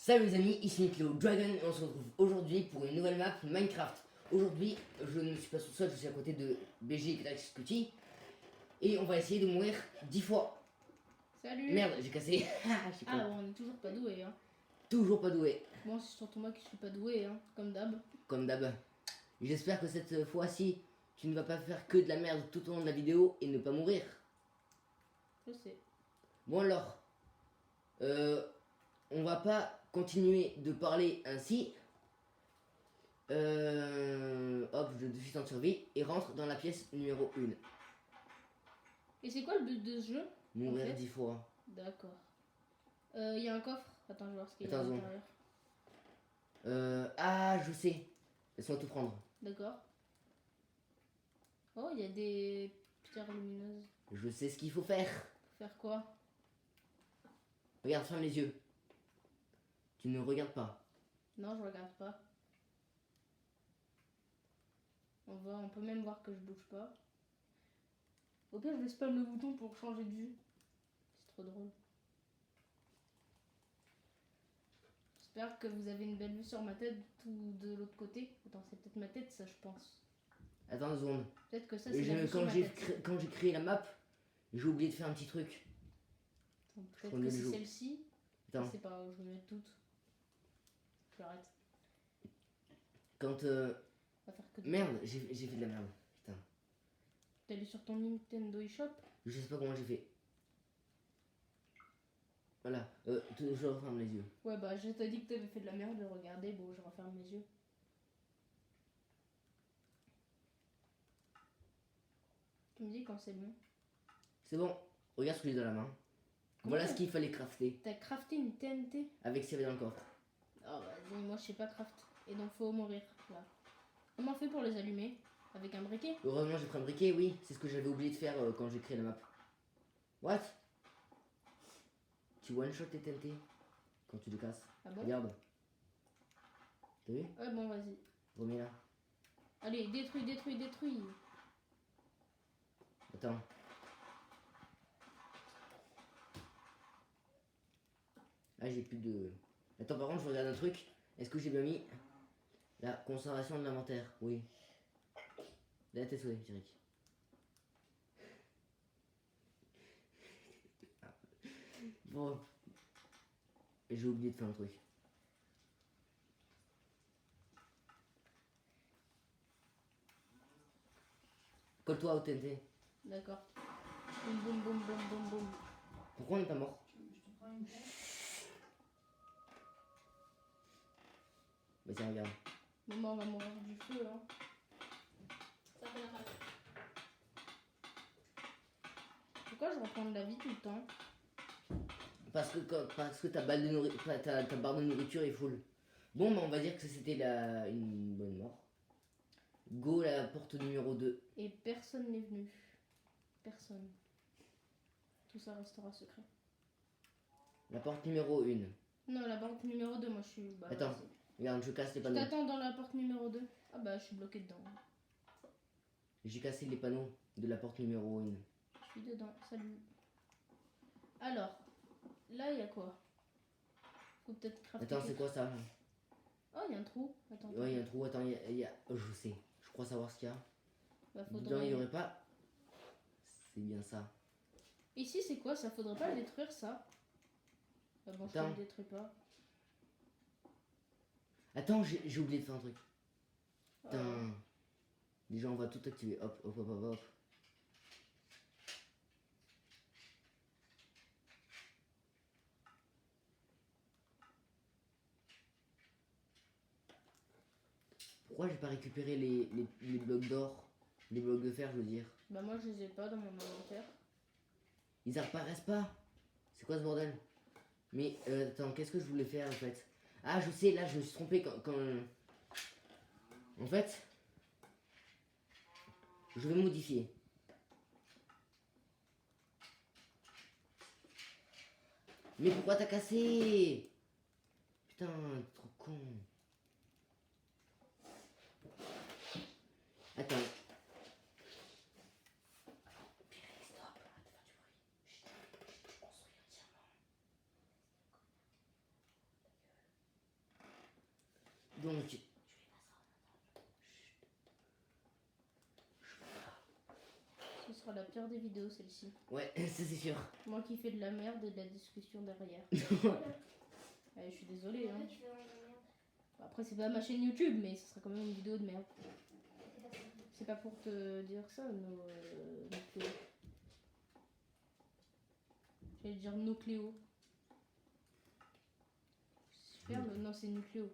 Salut les amis, ici Niclo Dragon et on se retrouve aujourd'hui pour une nouvelle map Minecraft. Aujourd'hui, je ne suis pas tout seul, je suis à côté de BG Scouty et on va essayer de mourir 10 fois. Salut. Merde, j'ai cassé. Ah bon, on est toujours pas doué hein. Toujours pas doué. Bon, c'est surtout moi qui suis pas doué hein, comme d'hab. Comme d'hab. J'espère que cette fois-ci, tu ne vas pas faire que de la merde tout au long de la vidéo et ne pas mourir. Je sais. Bon alors, on va pas continuer de parler ainsi. Hop, je suis en survie et rentre dans la pièce numéro 1. Et c'est quoi le but de ce jeu? Mourir En fait 10 fois. D'accord. Il y a un coffre. Attends, je vais voir ce qu'il y a à Attends, l'intérieur. Ah, je sais. Laisse-moi tout prendre. D'accord. Oh, il y a des pierres lumineuses. Je sais ce qu'il faut faire. Faut faire quoi? Regarde, ferme les yeux. Tu ne regardes pas. Non, je regarde pas. On peut même voir que je bouge pas. Au pire, je vais spam le bouton pour changer de vue. C'est trop drôle. J'espère que vous avez une belle vue sur ma tête ou de l'autre côté. Attends, c'est peut-être ma tête, ça, je pense. Attends 2 secondes. Peut-être que ça, c'est la vue sur Quand ma j'ai tête. quand j'ai créé la map, j'ai oublié de faire un petit truc. Attends, Je peut-être connais que le c'est jeu. celle-ci. Je Attends, sais pas, je vais mettre toutes. J'arrête. quand On va faire que deux. merde, j'ai fait de la merde. Putain, T'es allé sur ton Nintendo eShop? je sais pas comment j'ai fait. Voilà, je referme les yeux. Ouais, bah, je t'ai dit que t'avais fait de la merde. Regardez, bon, je referme mes yeux. Tu me dis quand c'est bon. C'est bon, regarde ce que j'ai dans la main. Voilà ce qu'il fallait crafter T'as crafté une TNT? avec ce qu'il y avait dans le coffre. Oh, vas-y, moi, je sais pas craft. Et donc, faut mourir, là. Comment on fait pour les allumer? Avec un briquet? Heureusement, j'ai pris un briquet, oui. C'est ce que j'avais oublié de faire quand j'ai créé la map. What? Tu one-shot tes TNT quand tu les casses. Ah bon? Regarde. T'as vu? Ouais, bon, vas-y. Remets là. Allez, détruis, détruis, détruis. Attends. Ah, j'ai plus de... Attends, par contre, je regarde un truc. Est-ce que j'ai bien mis la conservation de l'inventaire? Oui. Là, t'es souhait, Eric. Bon. J'ai oublié de faire un truc. Colle-toi au TNT. D'accord. Boum, boum, boum, boum, boum, boum. Pourquoi on n'est pas mort? Vas-y, regarde. Maman, on va mourir du feu, hein. Pourquoi je reprends de la vie tout le temps? Parce que ta barre de nourriture est full. Bon, bah, on va dire que c'était une bonne mort. Go, la porte numéro 2. Et personne n'est venu. Personne. Tout ça restera secret. La porte numéro 1. Non, la porte numéro 2, moi je suis... Bah, Attends, vas-y. regarde, je casse les Je panneaux. t'attends dans la porte numéro 2. Ah bah, je suis bloqué dedans. J'ai cassé les panneaux de la porte numéro 1. Je suis dedans, salut. Alors, là, il y a quoi? Faut peut-être crafter. Attends, c'est quoi ça? Oh, il y a un trou. Attends. Ouais, il y a un trou. Attends, oh, je sais. Je crois savoir ce qu'il y a. Bah, Dedans, il n'y aurait pas. C'est bien ça. Ici, c'est quoi? Ça faudrait pas le détruire, ça? Ah bon, je Attends. ne le détruis pas. Attends, j'ai oublié de faire un truc. Putain. Oh. Déjà, on va tout activer. Hop, hop, hop, hop, hop. Pourquoi j'ai pas récupéré les blocs d'or? Les blocs de fer, je veux dire. Bah, moi, je les ai pas dans mon inventaire. Ils apparaissent pas. C'est quoi ce bordel? Mais attends, qu'est-ce que je voulais faire en fait? Ah, je sais, là, je me suis trompé quand... En fait, je vais modifier. Mais pourquoi t'as cassé? Putain, trop con. Attends. Stop, arrête de faire du bruit. Chut, je construis entièrement. Donc, Ce sera la pire des vidéos, celle-ci. ouais, ça c'est sûr. Moi qui fais de la merde et de la discussion derrière. Je suis désolée. Hein. Après, c'est pas ma chaîne YouTube, mais ce sera quand même une vidéo de merde. C'est pas pour te dire ça, Cléo. J'allais dire Cléo. Super, mais non, c'est Nucléo.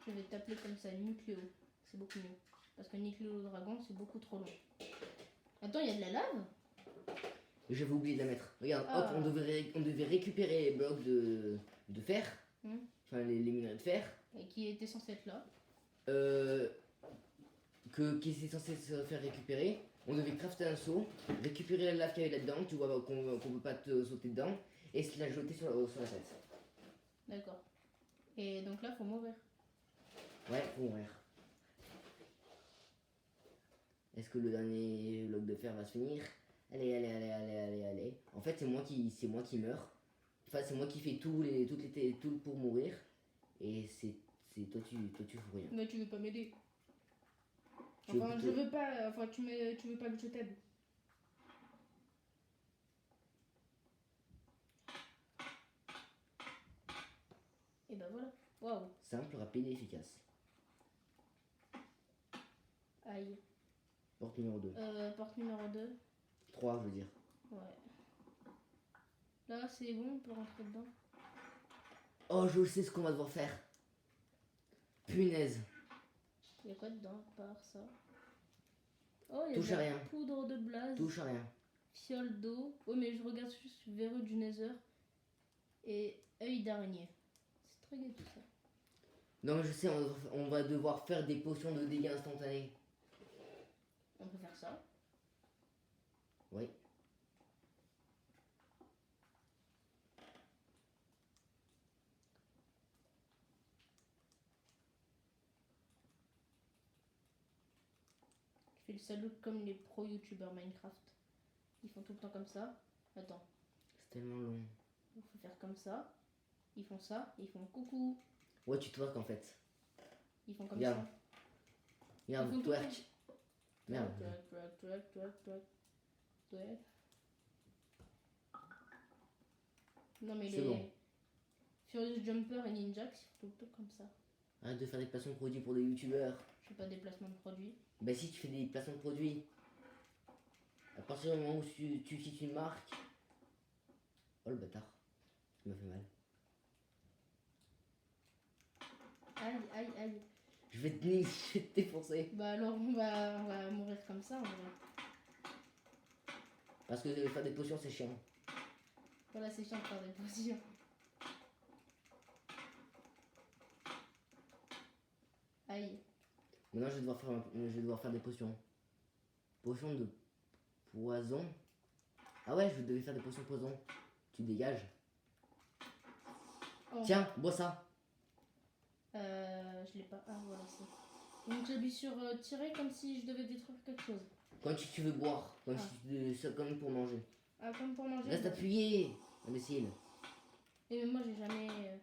Je vais t'appeler comme ça, Nucléo. C'est beaucoup mieux. Parce que Nucléo Dragon, c'est beaucoup trop long. Attends, il y a de la lave? J'avais oublié de la mettre. Regarde, Ah. hop, on devait récupérer les blocs de fer. Enfin, les minerais de fer. Et qui était censé être là. Qui était censé se faire récupérer. On devait crafter un seau, récupérer la lave qu'il y avait là-dedans, tu vois qu'on peut pas te sauter dedans, et se la jeter sur la tête. D'accord. Et donc là, faut mourir. Ouais, faut mourir. Est-ce que le dernier bloc de fer va se finir? Allez. En fait, c'est moi qui meurs. Enfin, c'est moi qui fais tout pour mourir. Et c'est toi tu fous rien. Mais tu veux pas m'aider. Tu veux Enfin, plutôt- je veux pas. Enfin, tu veux pas que je t'aide. Et ben voilà. Waouh. Simple, rapide et efficace. Aïe. Porte numéro 2. Porte numéro 2. 3, je veux dire. Ouais. Là, c'est bon, on peut rentrer dedans. Oh, je sais ce qu'on va devoir faire. Punaise. Il y a quoi dedans, à part ça? Oh, il y a Touche de à la rien. poudre de blaze. Touche à rien. Fiole d'eau. Oh, mais je regarde juste verrue du Nether. Et œil d'araignée. C'est très gai tout ça. Non, je sais, on va devoir faire des potions de dégâts instantanés. On peut faire ça. Oui. Je fais le salut comme les pro youtubeurs Minecraft. Ils font tout le temps comme ça. Attends, C'est tellement long. il faut faire comme ça. Ils font ça, ils font coucou. Ouais, tu twerk en fait. Ils font comme Regarde. ça. Regarde, Ils font twerk. tout Merde. Twerk. Non mais C'est les bon. Furious Jumper et Ninjax, ils font tout le temps comme ça. Arrête de faire des placements de produits pour des youtubeurs. Je fais pas des placements de produits. Bah si, tu fais des placements de produits. À partir du moment où tu cites une marque. Oh le bâtard. Ça m'a fait mal. Aïe. Je vais te défoncer. Bah alors on va mourir comme ça en vrai. Parce que faire des potions c'est chiant. Voilà, c'est chiant de faire des potions. Aïe. Maintenant je vais devoir faire des potions. Potions de poison. Ah ouais, je devais faire des potions de poison. Tu dégages. Oh. Tiens, bois ça. Je l'ai pas. Ah voilà, c'est. Donc j'appuie sur tirer comme si je devais détruire quelque chose. Quand tu veux boire. Comme pour manger. Ah, comme pour manger. Reste appuyé, imbécile. Et moi j'ai jamais.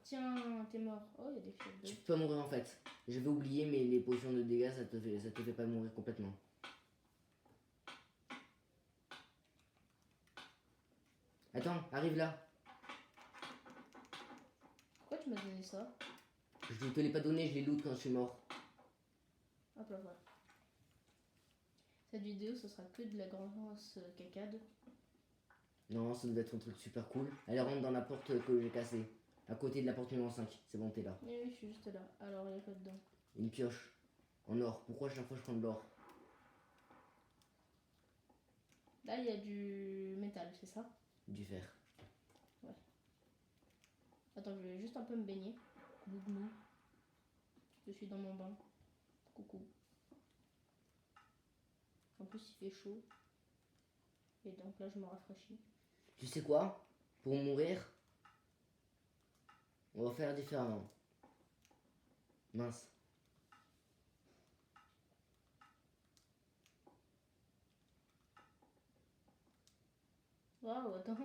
Tiens, t'es mort. Oh, il y a des fioles d'eau. Tu peux pas mourir en fait. J'avais oublié, mais les potions de dégâts ça te fait pas mourir complètement. Attends, arrive là. Pourquoi tu m'as donné ça? Je te l'ai pas donné, je l'ai loot quand je suis mort. Hop là, voilà. Cette vidéo, ce sera que de la grosse cacade. Non, ça devait être un truc super cool. Allez, rentre dans la porte que j'ai cassée. À côté de la porte numéro 5. C'est bon, t'es là. Oui, je suis juste là. Alors, il y a quoi dedans? Une pioche. En or. Pourquoi chaque fois je prends de l'or? Là, il y a du métal, c'est ça? Du fer. Attends, je vais juste un peu me baigner. Glouglou. Je suis dans mon bain. Coucou. En plus, il fait chaud. Et donc là, je me rafraîchis. Tu sais quoi? Pour mourir, on va faire différemment. Mince. Waouh, attends.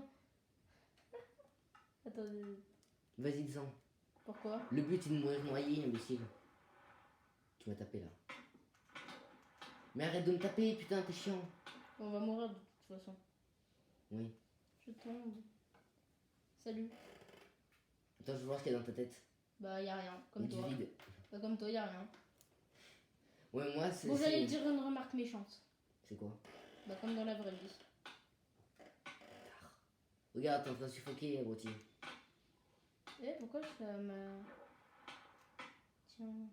Attends, Vas-y, descends. Pourquoi? Le but c'est de mourir noyé, imbécile. Tu m'as tapé là. Mais arrête de me taper, putain, t'es chiant. On va mourir de toute façon. Oui. Je tombe. Salut. Attends, je veux voir ce qu'il y a dans ta tête. Bah, y a rien. Il y Comme a du toi. vide. Bah, comme toi, y a rien. Ouais, moi c'est. Bon, j'allais dire une remarque méchante. C'est quoi? Bah, comme dans la vraie vie. Regarde, t'es en train de suffoquer, abruti. Eh, pourquoi je fais ma. Tiens.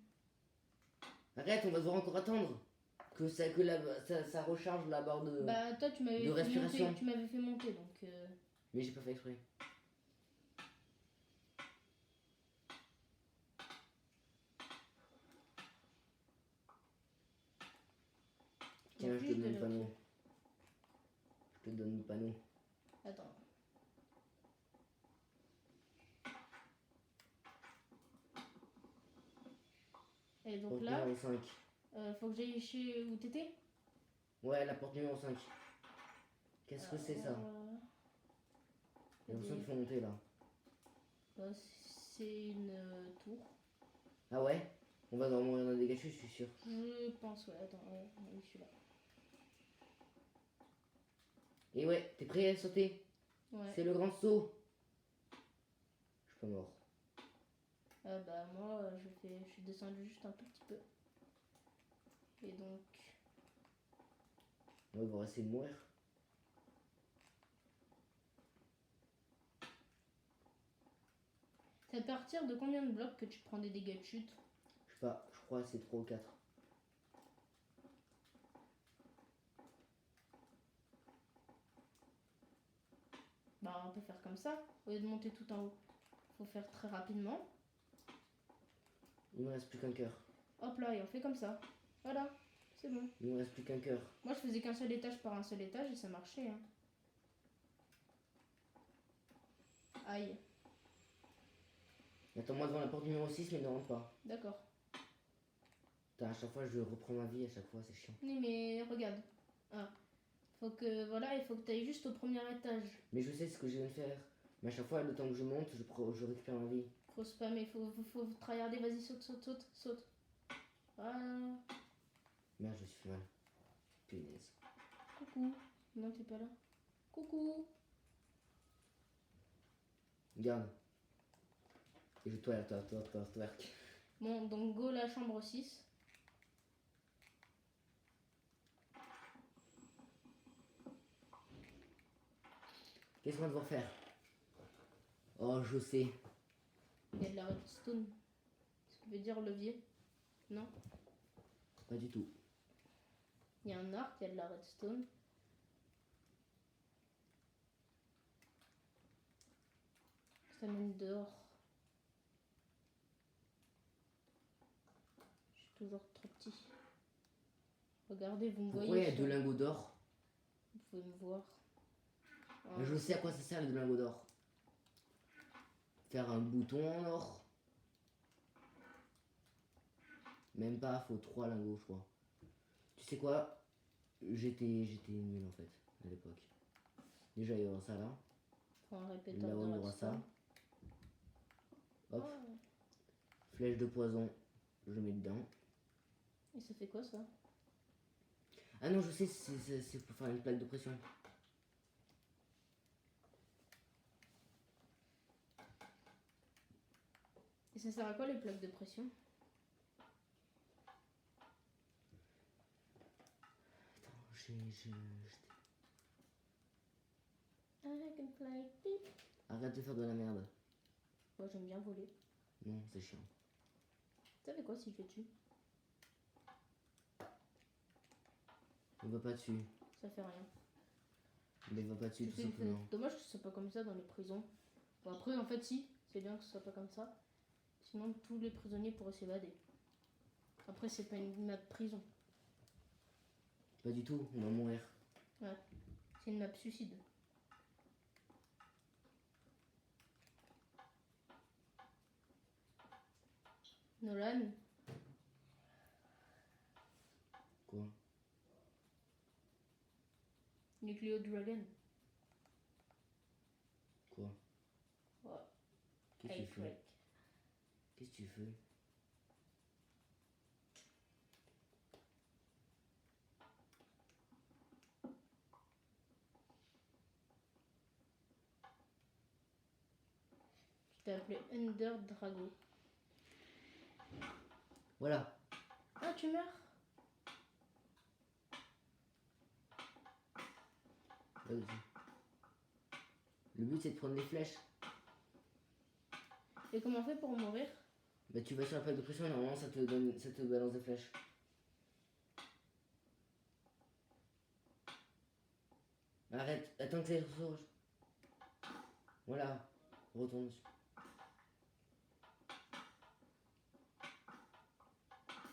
Arrête, on va devoir encore attendre. Que ça recharge la barre de. Bah, toi, tu m'avais de fait respiration. monter. Tu m'avais fait monter, donc. Mais j'ai pas fait exprès. Tiens, je te donne le panneau. Je te donne le panneau. Attends. Et donc Porte là, numéro 5. faut que j'aille chez où t'étais? Ouais, la porte numéro 5. Qu'est-ce que c'est ça? J'ai l'impression qu'il faut monter là. C'est une tour. Ah ouais? On va mourir dans des gâchis, je suis sûr. Je pense, ouais. Attends, ouais, oui, je suis là. Et ouais, t'es prêt à sauter? Ouais. C'est le grand saut. Je suis pas mort. Bah moi, je suis descendu juste un tout petit peu. Et donc... Ouais, on va essayer de mourir. C'est à partir de combien de blocs que tu prends des dégâts de chute? Je sais pas, je crois que c'est 3 ou 4. Bah on peut faire comme ça, au lieu de monter tout en haut. Faut faire très rapidement. Il me reste plus qu'un cœur. Hop là, et on fait comme ça. Voilà, c'est bon. Il me reste plus qu'un cœur. Moi je faisais qu'un seul étage par un seul étage et ça marchait. Hein. Aïe. Attends-moi devant la porte numéro 6, mais ne rentre pas. D'accord. Putain, à chaque fois je reprends ma vie, à chaque fois c'est chiant. Oui mais regarde. Ah. Faut que, voilà, il faut que tu ailles juste au premier étage. Mais je sais ce que je viens de faire. Mais à chaque fois, le temps que je monte, je récupère ma vie. Faut spammer, faut tryharder, vas-y, saute, saute, saute, saute. Voilà. Merde, je me suis fait mal. Punaise. Coucou. Non, t'es pas là. Coucou. Regarde. Et je twerk. Bon, donc go la chambre 6. Qu'est-ce qu'on va devoir faire? Oh, je sais. Il y a de la redstone. Ce qui veut dire levier. Non? Pas du tout. Il y a un arc, il y a de la redstone. Ça mène dehors. Je suis toujours trop petit. Regardez, vous me Pourquoi voyez. il y a 2 lingots d'or? Vous pouvez me voir. Mais je sais à quoi ça sert les 2 lingots d'or. Faire un bouton en or. Même pas, faut 3 lingots, je crois. Tu sais quoi? J'étais nul en fait, à l'époque. Déjà, il y aura ça là. Faut un répéteur Là de où il y aura redstone. ça. Hop. Oh. Flèche de poison, je mets dedans. Et ça fait quoi ça? Ah non, je sais, c'est pour faire une plaque de pression. Et ça sert à quoi les plaques de pression? Arrête de faire de la merde. Moi j'aime bien voler. Non, c'est chiant. Ça fait quoi si je le tue? Ne va pas dessus. Ça fait rien. Ne va pas dessus, Tu tout sais, simplement. dommage que ce soit pas comme ça dans les prisons. Bon, après, en fait, si, c'est bien que ce soit pas comme ça. Sinon, tous les prisonniers pourraient s'évader. Après, c'est pas une map prison. Pas du tout, on va mourir. Ouais, c'est une map suicide. Nolan, Quoi? Nucleo Dragon. Quoi? Ouais, Qu'est-ce que Hey, tu fais? Drake. Qu'est-ce que tu fais? Tu t'es appelé Ender Drago. Voilà. Ah, tu meurs? Vas-y. Le but c'est de prendre les flèches. Et comment on fait pour mourir? Bah tu vas sur la plaque de pression et normalement ça te balance des flèches. Arrête, attends que ça ressorte. Voilà, retourne dessus.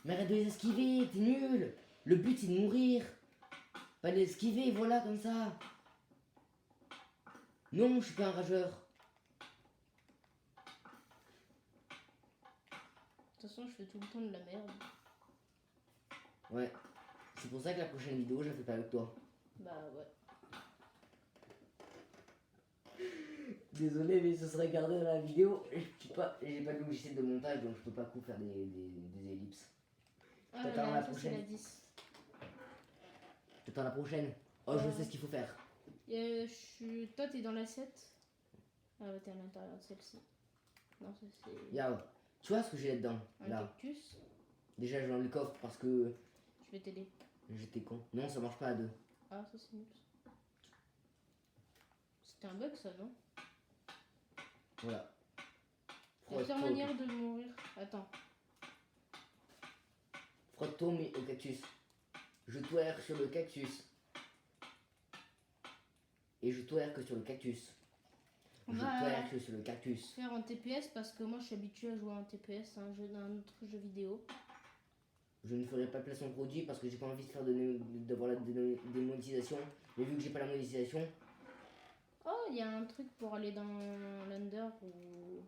Mais arrête de les esquiver, t'es nul. Le but c'est de mourir. Pas de les esquiver, voilà comme ça. Non, je suis pas un rageur. De toute façon, je fais tout le temps de la merde. Ouais, c'est pour ça que la prochaine vidéo je la fais pas avec toi. Bah ouais. Désolé mais ce serait gardé dans la vidéo. J'ai pas de logiciel de montage donc je peux pas faire des ellipses. Ah, T'attends là, la ça, c'est prochaine. la 10. T'attends la prochaine. Oh je sais ce qu'il faut faire. Toi, t'es dans l'assiette. Ah ouais, t'es à l'intérieur de celle-ci. Non, ça c'est Regarde, tu vois ce que j'ai là-dedans un là. cactus. Déjà je vais dans le coffre parce que Je vais t'aider. j'étais con. Non ça marche pas à deux. Ah, ça c'est nul. C'était un bug ça, non? Voilà. Il y a plusieurs manières de mourir. Attends. Frotte-toi au cactus. Je twerk sur le cactus. Et je twerk sur le cactus. On Je va twerk sur le cactus. faire en TPS parce que moi je suis habitué à jouer en TPS, un autre jeu vidéo. Je ne ferai pas de placement de produit parce que j'ai pas envie de faire d'avoir la démonétisation. Mais vu que j'ai pas la monétisation, Oh, il y a un truc pour aller dans l'Under ou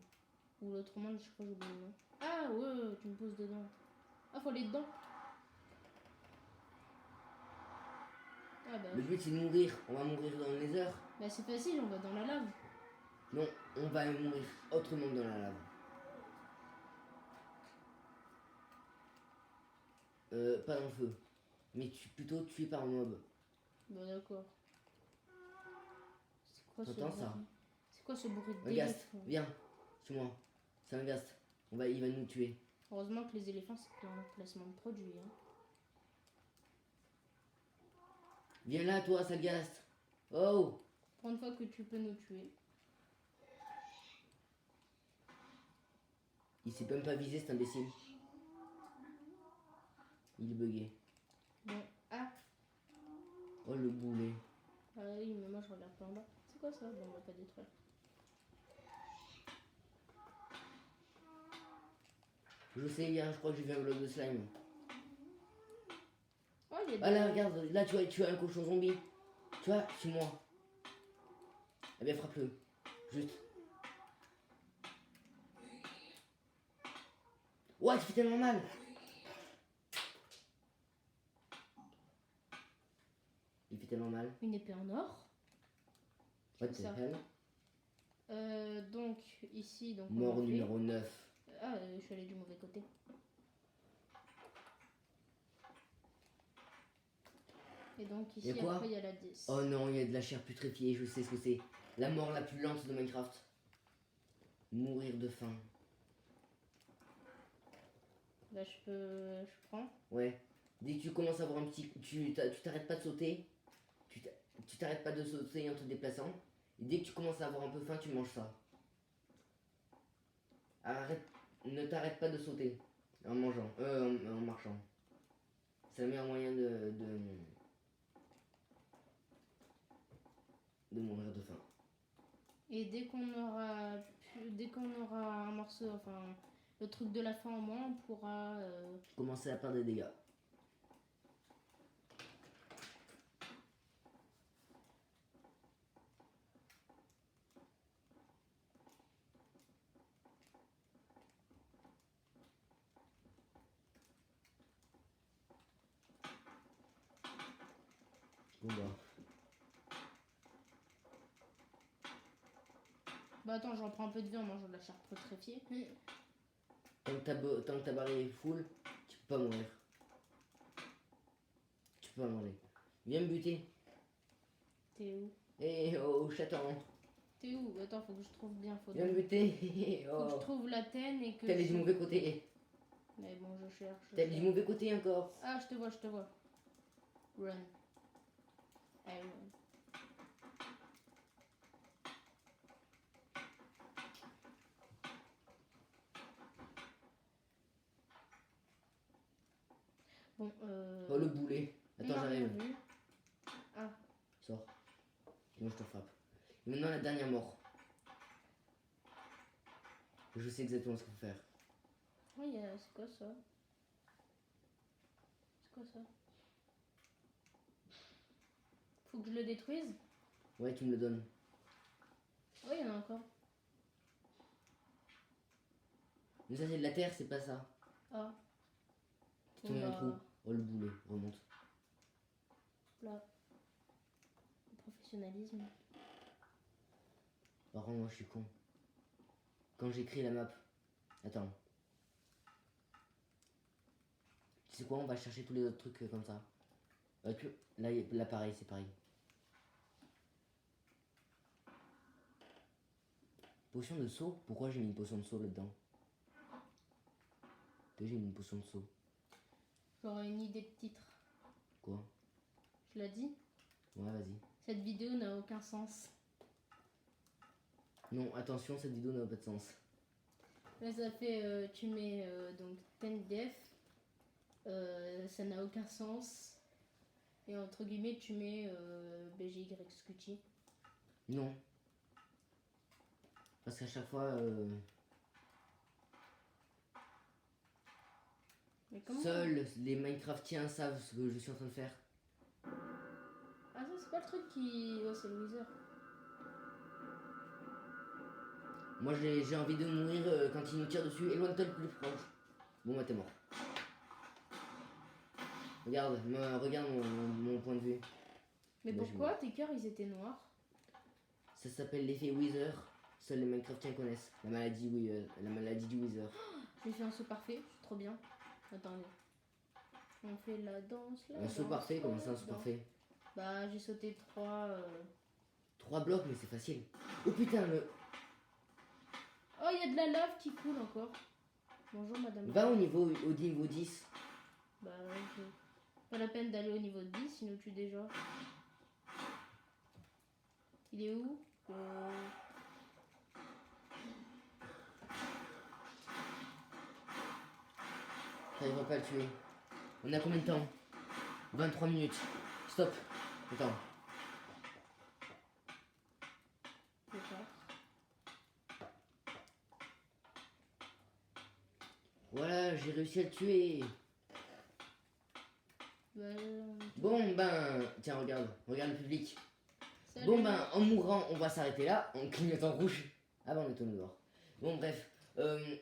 l'autre monde, je crois que j'ai oublié le nom. Ah ouais, tu me poses dedans. Ah, faut aller dedans. Ah bah, le but c'est de mourir. On va mourir dans les heures. bah c'est facile, on va dans la lave. Non, on va mourir autrement dans la lave. Pas dans le feu. Mais plutôt tué par un mob. Bon d'accord. C'est quoi ce T'entends ça? bruit? C'est quoi ce bruit Un gast, d'éléphant? viens, chez moi. C'est un gast. Il va nous tuer. Heureusement que les éléphants c'est un placement de produit. Hein. Viens là toi, sale gast. Oh! Pour une fois que tu peux nous tuer. Il s'est même pas visé cet imbécile. Il est bugué. Bon, ah. Oh le boulet. Ah oui, mais moi je regarde pas en bas. C'est quoi ça? Bon, on va pas détruire. Je sais, hier, je crois que j'ai vu un bloc de slime. Oh, il y a des... Ah là, regarde, là tu as un cochon zombie. Tu vois, suis moi. Eh bien, frappe-le. Juste. Ouais, tu fais tellement mal. Il fait tellement mal. Une épée en or. What the Ça. hell? Donc, ici, donc Mort on a fait- numéro 9. Ah, je suis allée du mauvais côté. Et donc ici, Et quoi? après, il y a la 10. Oh non, il y a de la chair putréfiée, je sais ce que c'est. La mort la plus lente de Minecraft. Mourir de faim. Là, je prends. Ouais. Dès que tu commences à avoir un petit... Tu t'arrêtes pas de sauter. Tu t'arrêtes pas de sauter en te déplaçant. Et dès que tu commences à avoir un peu faim, tu manges ça. Arrête, ne t'arrête pas de sauter. En mangeant. En marchant. C'est le meilleur moyen de mourir de faim. Et dès qu'on aura un morceau, enfin, le truc de la fin en moins, on pourra... Commencer à perdre des dégâts. Bon bah. Bah attends, j'en prends un peu de vie en mangeant de la charpe pétrifiée. Tant que ta barre est full, tu peux pas mourir. Tu peux pas manger. Viens me buter. T'es où? Eh oh chaton. T'es où? Attends, faut que je trouve bien. Viens me buter. Faut que je Oh. trouve la tenne et que. T'es allé du mauvais côté. Mais bon, je cherche. T'es allé du mauvais côté encore. Ah, je te vois, je te vois. Run. Allez, run. Bon, Oh le boulet. Attends, on a rien j'arrive. vu. Ah, Sors. Sinon je te frappe. Et maintenant la dernière mort. Je sais exactement ce qu'il faut faire. oui, c'est quoi ça? C'est quoi ça? Faut que je le détruise? Ouais, tu me le donnes. Oh, il y en a encore. Mais ça c'est de la terre, c'est pas ça. Ah. Tu tombes dans un trou. Oh le boulet, remonte. Là. Professionnalisme. Par contre moi je suis con. Quand j'écris la map. Attends. Tu sais quoi, on va chercher tous les autres trucs comme ça. Là pareil, c'est pareil. Potion de saut? Pourquoi j'ai mis une potion de saut là-dedans? J'ai mis une potion de saut. J'aurais une idée de titre. Quoi? Je l'ai dit? Ouais, vas-y. Cette vidéo n'a aucun sens. Non, attention, cette vidéo n'a pas de sens. Là, ça fait, tu mets donc 10 def, ça n'a aucun sens. Et entre guillemets, tu mets BGYQT. Non. Parce qu'à chaque fois, Mais comment? seuls les Minecraftiens savent ce que je suis en train de faire. Ah, ça, c'est pas le truc qui. Ouais, c'est le Wither. Moi, j'ai envie de mourir quand il nous tire dessus. Éloigne-toi le plus proche. Bon, bah, t'es mort. Regarde, regarde mon point de vue. Mais Bah, pourquoi tes cœurs ils étaient noirs? Ça s'appelle l'effet Wither. Seuls les Minecraftiens connaissent. La maladie du Wither. J'ai fait un saut parfait, je suis trop bien. Attendez. On fait la danse là. Un saut parfait, comment ça un saut parfait? Bah, j'ai sauté 3. 3 blocs, mais c'est facile. Oh putain, Oh, il y a de la lave qui coule encore. Bonjour madame. va au niveau 10. Bah, ouais, pas la peine d'aller au niveau de 10, il nous tue déjà. Il est où? T'arriveras pas à le tuer. On a combien de temps? 23 minutes. Stop. Attends. Voilà, j'ai réussi à le tuer. Bon ben, tiens regarde le public. Salut. Bon ben, en mourant, on va s'arrêter là, en clignotant rouge. Ah ben on est au noir. Bon bref. Salut.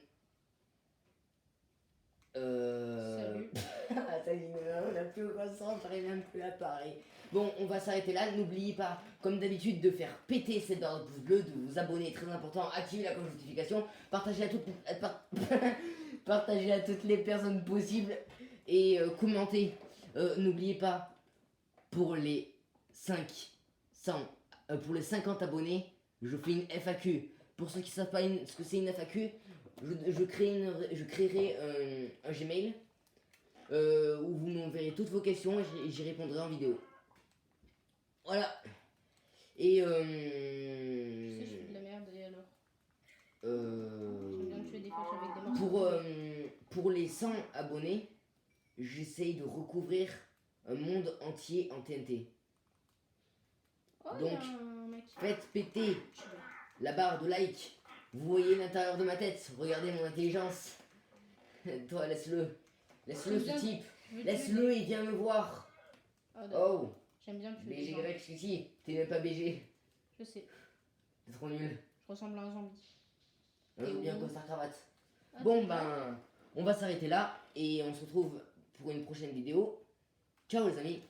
Ça y est, on n'a plus aucun sens, j'arrive même plus à parler. Bon, on va s'arrêter là. N'oubliez pas, comme d'habitude, de faire péter cette barre de pouce bleu, de vous abonner, très important, activer la cloche de notification, partager à toutes les personnes possibles et commenter. N'oubliez pas, pour les 50 abonnés, je fais une FAQ. Pour ceux qui ne savent pas ce que c'est une FAQ, je créerai un Gmail où vous m'enverrez toutes vos questions et j'y répondrai en vidéo. Voilà. Et Je sais, je fais de la merde et alors. J'aime bien tuer des flèches avec des morceaux. Pour les 100 abonnés, j'essaye de recouvrir un monde entier en TNT. Oh, donc, y a un mec. Faites péter la barre de like. Vous voyez l'intérieur de ma tête. Regardez mon intelligence. Toi, laisse-le. Laisse-le, ce type. Laisse-le et viens me voir. Oh. J'aime bien tuer les gens. BGYQT, t'es même pas BG. Je sais. T'es trop nul. Je ressemble à un zombie. Un zombie en costard cravate. Ah, Bon ben, on va s'arrêter là et on se retrouve pour une prochaine vidéo. Ciao les amis.